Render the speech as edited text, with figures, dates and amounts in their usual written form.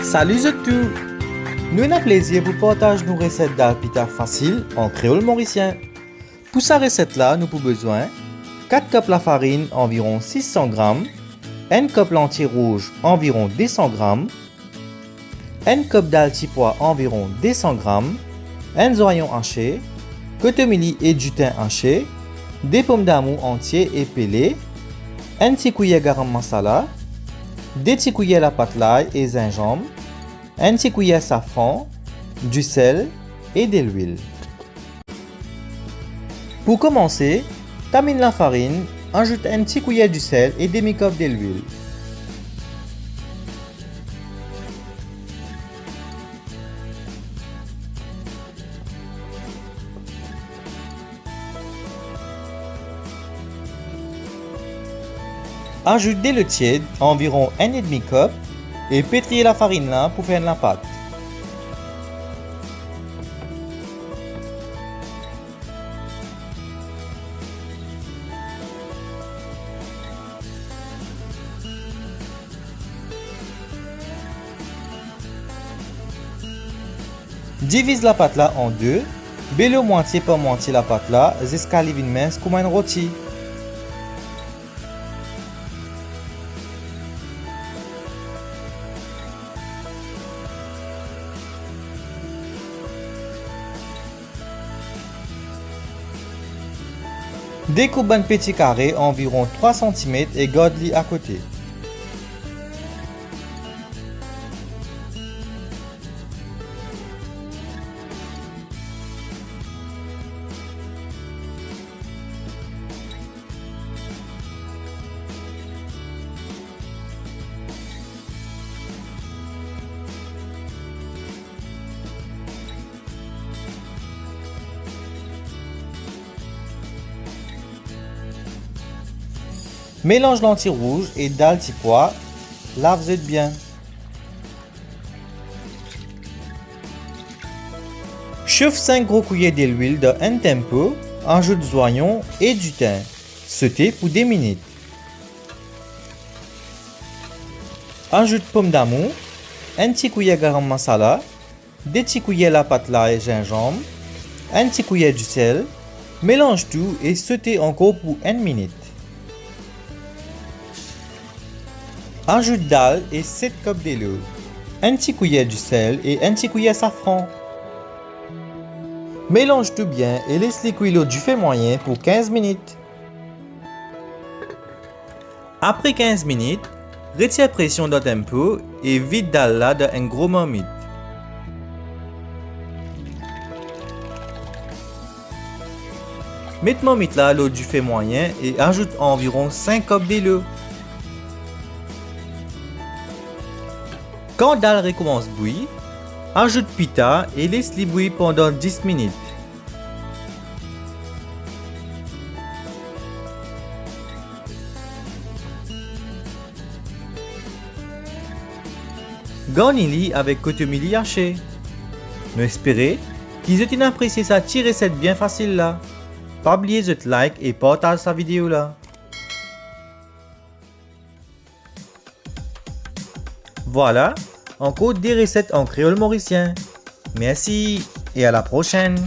Salut à tous! Nous avons plaisir pour partager nos recettes d'alpita facile en créole mauricien. Pour cette recette-là, nous avons besoin 4 cups la farine, environ 600 g, 1 cup lentilles rouges, environ 200 g, 1 cup d'altipois, environ 200 g, 1 oignon haché, cotomili et du thym haché, des pommes d'amour entiers et pelées, 1 petit cuillère garam masala, 2 petits cuillères la pâte l'ail et gingembre, 1 petit cuillère safran, du sel et de l'huile. Pour commencer, tamine la farine, ajoute 1 petit cuillère du sel et demi-cup de l'huile. Ajoute des le tiède, environ 1,5 cup, et pétrir la farine là pour faire la pâte. Divise la pâte là en deux, belle moitié par moitié la pâte là, jusqu'à ce qu'elle mince comme un rôti. Découpe un petit carré environ 3 cm et garde-les à côté. Mélange lentilles rouges et d'altipois, lave-les bien. Chauffe 5 gros cuillères d'huile dans un tempo, ajoute des oignons et du thym. Sautez pour 2 minutes. Ajoute pommes d'amour, 1 petit cuillère garam masala, 2 petits cuillères la pâte l'ail et gingembre, 1 petit cuillère du sel. Mélange tout et sautez encore pour 1 minute. Ajoute dalle et 7 cups de l'eau, 1 petit cuillère du sel et 1 petit cuillère safran. Mélange tout bien et laisse-les cuire du feu moyen pour 15 minutes. Après 15 minutes, retire pression dans un pot et vide dalle là dans un gros marmite. Mets marmite là à l'eau du feu moyen et ajoute environ 5 cups de l'eau. Quand dalle recommence à bouillir, ajoute pita et laisse-les bouillir pendant 10 minutes. Garnis-les avec cotomili haché. Nous espérons qu'ils aient apprécié cette petite recette bien facile là. Pas oublier de like et partager sa vidéo là. Voilà, encore des recettes en créole mauricien. Merci et à la prochaine.